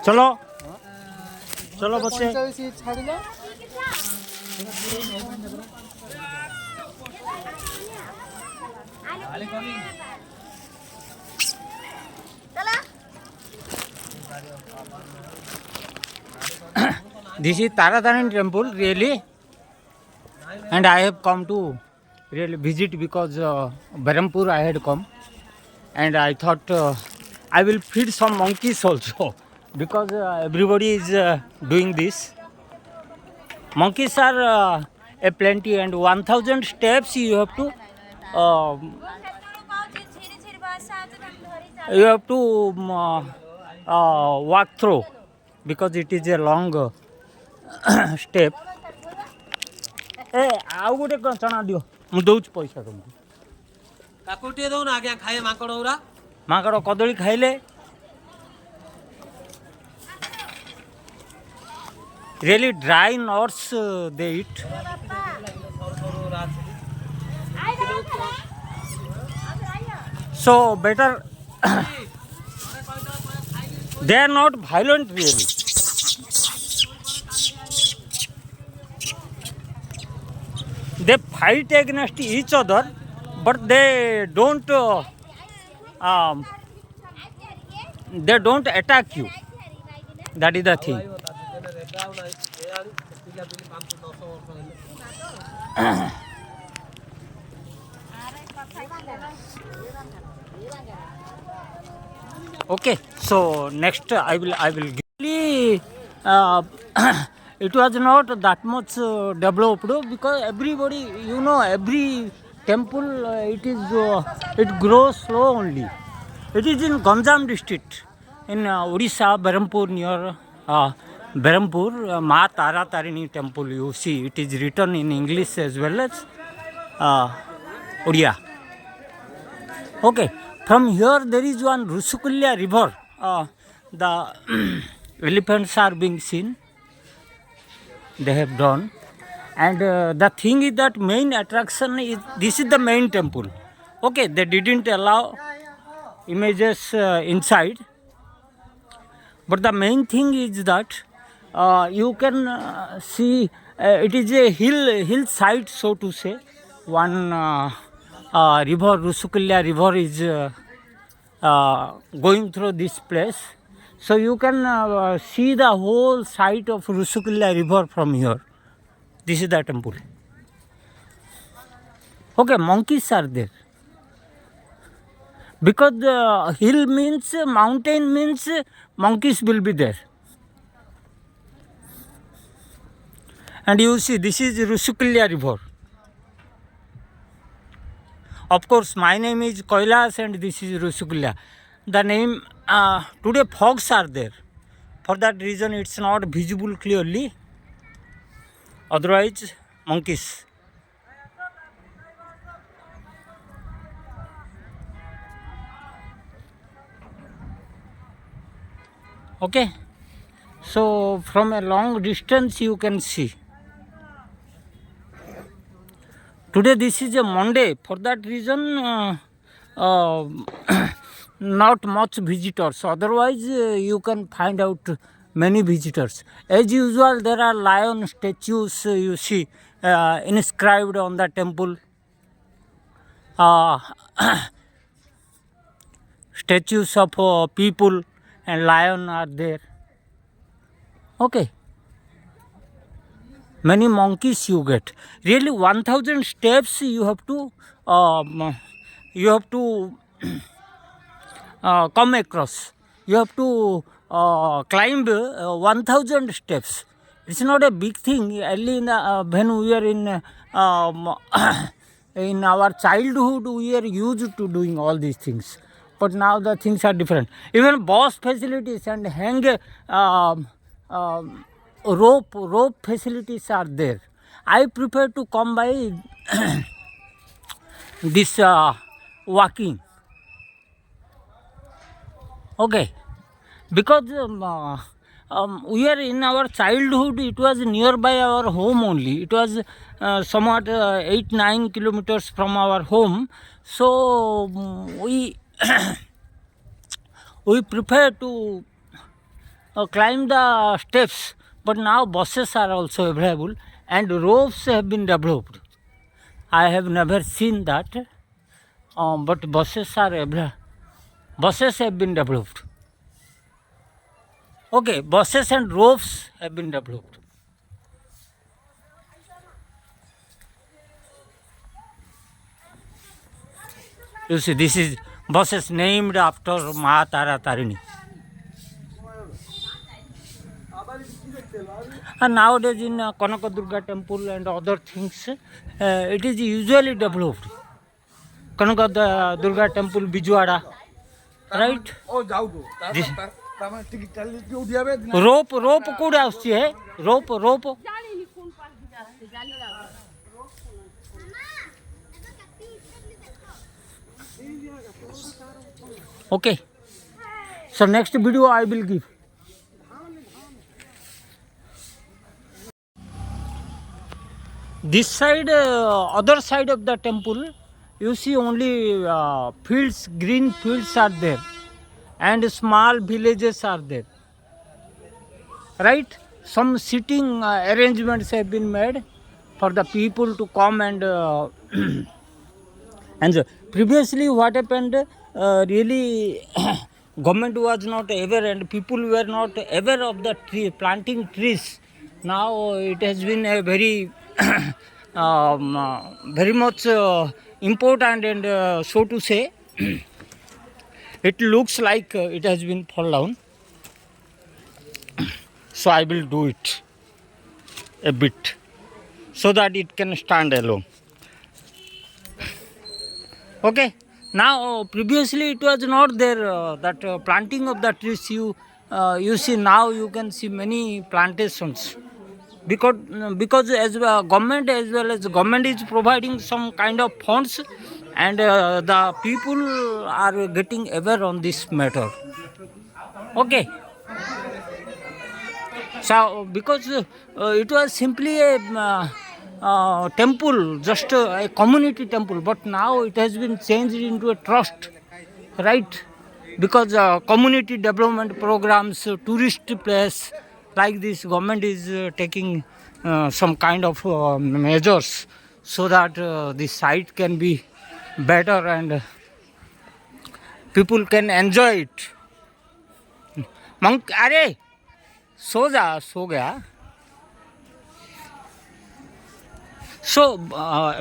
चलो चलो बच्चे This is Taradharan temple really, and I have come to really visit because Berhampur I had come, and I thought I will feed some monkeys also because everybody is doing this. Monkeys are a plenty, and 1000 steps uh, you have to walk through because it is a long step. ए आउ गोटे चना दियो मु दउछ पैसा तुमको काकुटे दो ना आगे खाए माकड़ उरा माकड़ कदली खाइले really dry nuts they eat. So better they are not violent really. They fight against each other, but they don't attack you. That is the thing. Okay, so next I will really it was not that much developed because everybody, every temple it grows slow only. It is in Ganjam district in Odisha, Berhampur, near Berhampur, Ma Tara Tarini temple. You see, it is written in English as well as Odia. Okay, from here there is one Rusukulya river. The elephants are being seen. They have done, and the thing is that main attraction is this is the main temple. Okay, they didn't allow images inside, but the main thing is that you can see it is a hillside, so to say. One river, Rusukulya river, is going through this place. So you can see the whole site of Rusukulya river from here. This is the temple. Okay, monkeys are there. Because the hill means, mountain means, monkeys will be there. And you see, this is Rusukulya river. Of course, my name is Kailas and this is Rusukulya. The name, today fogs are there. For that reason, it's not visible clearly. Otherwise, monkeys. Okay. So, from a long distance, you can see. Today, this is a Monday. For that reason, not much visitors. Otherwise, you can find out many visitors. As usual, there are lion statues you see inscribed on the temple. Statues of people and lion are there. Okay. Many monkeys you get. Really, 1000 steps you have to come across. You have to climb 1000 steps. It's not a big thing. Early in when we were in our childhood, we are used to doing all these things. But now the things are different. Even bus facilities and rope facilities are there. I prefer to come by this walking. Okay, because we are in our childhood, it was nearby our home only. It was somewhat 8-9 kilometers from our home. So we we prefer to climb the steps. But now buses are also available and ropes have been developed. I have never seen that, but buses have been developed. Okay, buses and ropes have been developed. You see, this is buses named after Ma Tara Tarini. And nowadays in Kanaka Durga temple and other things, it is usually developed. Kanaka Durga temple, Bijwada, right? This, rope कोड आउची है rope okay, so next video I will give. This side, other side of the temple, you see only fields, green fields are there and small villages are there, right? Some sitting arrangements have been made for the people to come and enjoy. Previously what happened, really government was not aware and people were not aware of the planting trees. Now it has been a very very much important and so to say it looks like it has been fall down. So I will do it a bit so that it can stand alone. Okay, now previously it was not there, that planting of the trees. You see now you can see many plantations because as government as well as government is providing some kind of funds and the people are getting aware on this matter. Okay, so because it was simply a temple, just a community temple, but now it has been changed into a trust, right? Because community development programs, tourist place like this, government is taking some kind of measures so that the site can be better and people can enjoy it. अरे सो गया. So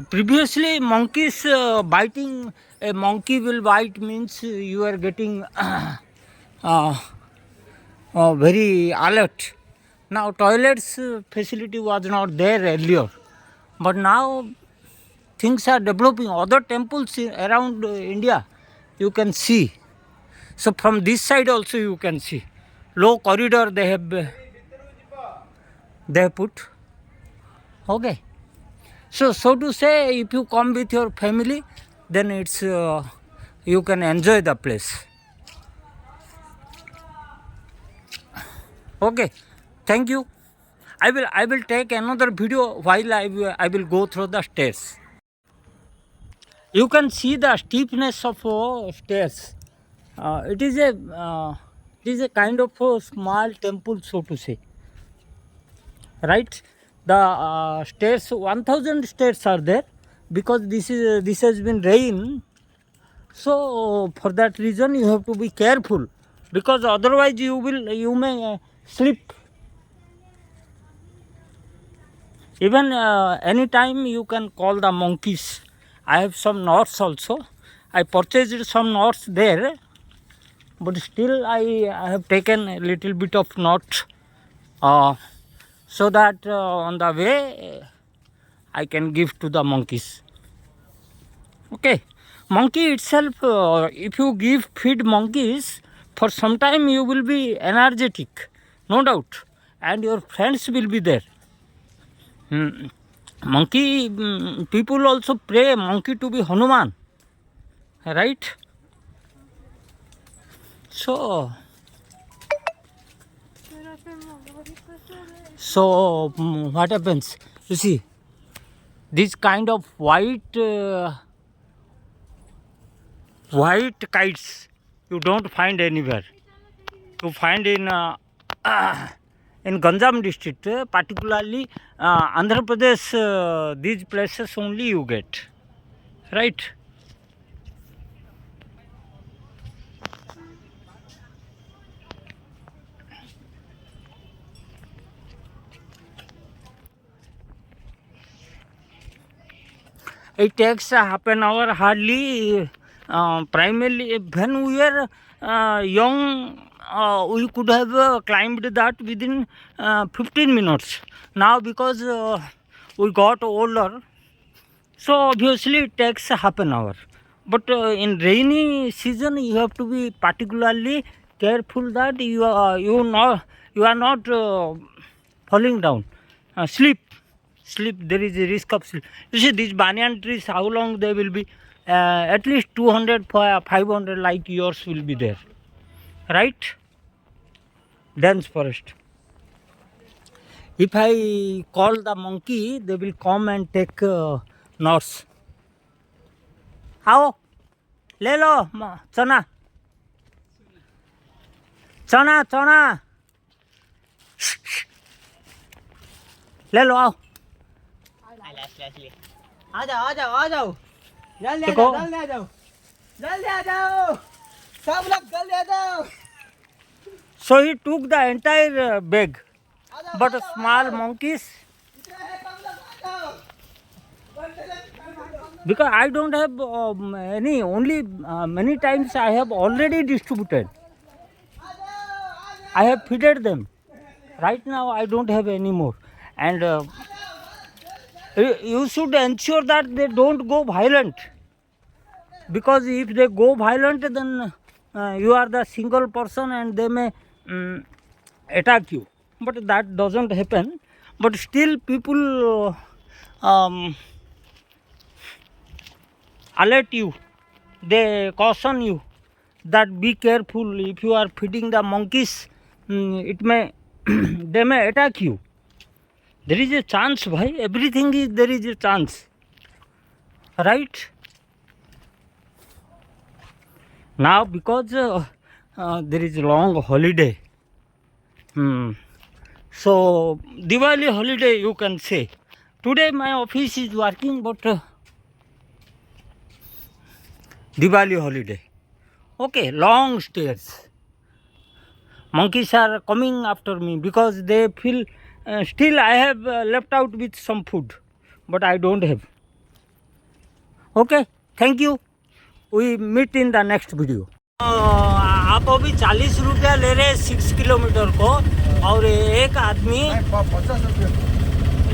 previously monkeys biting, a monkey will bite means you are getting very alert. Now toilets facility was not there earlier, but now things are developing. Other temples around India you can see. So from this side also you can see low corridor they have put. Okay. So to say, if you come with your family, then it's you can enjoy the place. Okay, thank you. I will take another video while I will go through the stairs. You can see the steepness of stairs. It is a kind of a small temple, so to say, right? The stairs, 1000 stairs are there because this has been rain. So for that reason you have to be careful because otherwise you may slip. Even anytime you can call the monkeys. I have some knots also. I purchased some knots there, but still I have taken a little bit of knot. So that on the way I can give to the monkeys. Okay, monkey itself, if you feed monkeys, for some time you will be energetic, no doubt, and your friends will be there. Monkey, people also pray monkey to be Hanuman, right? So what happens? You see, this kind of white kites you don't find anywhere. You find in Ganjam district, particularly Andhra Pradesh. These places only you get, right? It takes half an hour hardly. Primarily, when we were young, we could have climbed that within 15 minutes. Now, because we got older, so obviously it takes half an hour. But in rainy season, you have to be particularly careful that you are not falling down. Sleep. There is a risk of sleep. You see these banyan trees, how long they will be? At least 200, 500 like yours will be there, right? Dense forest. If I call the monkey, they will come and take nuts. आओ ले लो चना चना चना ले लो आओ आ जाओ जल्दी देखो। आ जाओ सब लोग जल्दी आ जाओ So he took the entire bag, but small monkeys, because I don't have any, only many times I have already distributed. I have feeded them. Right now I don't have any more. And you should ensure that they don't go violent. Because if they go violent, then you are the single person and they may attack you. But that doesn't happen. But still people alert you, they caution you that be careful. If you are feeding the monkeys, it may they may attack you. There is a chance, bhai. Everything is, there is a chance, right? Now because there is a long holiday, so Diwali holiday you can say. Today my office is working, but Diwali holiday. Okay, long stairs. Monkeys are coming after me because they feel still I have left out with some food, but I don't have. Okay, thank you. We meet in the next video. आप अभी 40 रुपया ले रहे हैं 6 kilometre को, और एक आदमी 50 रुपये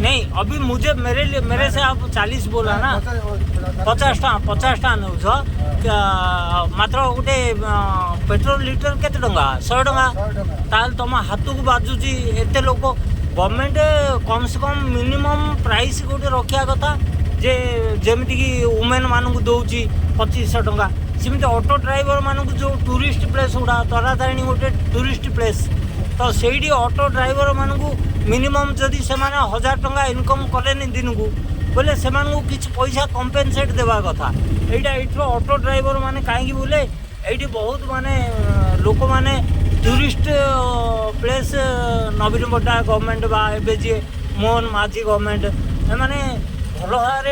नहीं, अभी मुझे मेरे से आप 40 बोला ना, 50 टा नौछ मात्र गोटे पेट्रोल लिटर केते टंका 100 टंका ताल तुम हाथ को बाजुची एते लोक गवर्नमेंट कम से कम मिनिमम प्राइस गोटे रखा कथा जे जेमिति कि वुमेन मानक दौची 2500 टंका सेमती ऑटो ड्राइवर मानक जो टूरिस्ट प्लेस गुड़ा तरातारिणी गोटे टूरिस्ट प्लेस तो से ऑटो ड्राइवर मानक मिनिमम जदि से 1000 टंका इनकम कले दिन को बोले से किसी पैसा कंपेनसेट देवा कथा यहाँ ऑटो ड्राइवर माने कहीं बोले ये बहुत माने लोक माने टूरिस्ट प्लेस नवीन पट्टनायक गवर्नमेंट बे मोहन माझी गवर्नमेंट मैंने भल भाव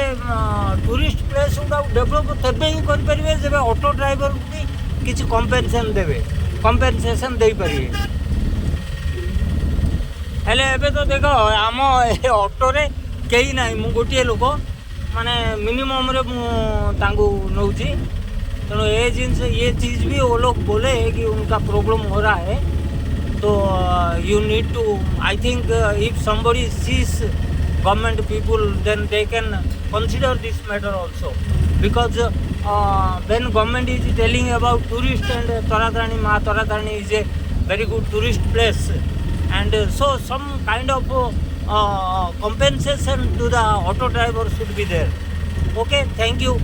टूरिस्ट प्लेस गुड़ा डेभलप तेबे ही करेंगे जब ऑटो ड्राइवर भी किसी कंपेनसेशन देवे कंपेनसेशन दे पारे हेले एबे तो देख आम ऑटो रे कहीं ना मु गोटे लोक माने मिनिमम रे नौची तेणु ये चीज़ भी वो लोग बोले कि उनका प्रॉब्लम हो रहा है तो you need to I think if somebody sees government people then they can consider this matter also because when government is telling about tourist and Taratarani Ma Taratarani is a very good tourist place and so some kind of compensation to the auto driver should be there. Okay, thank you.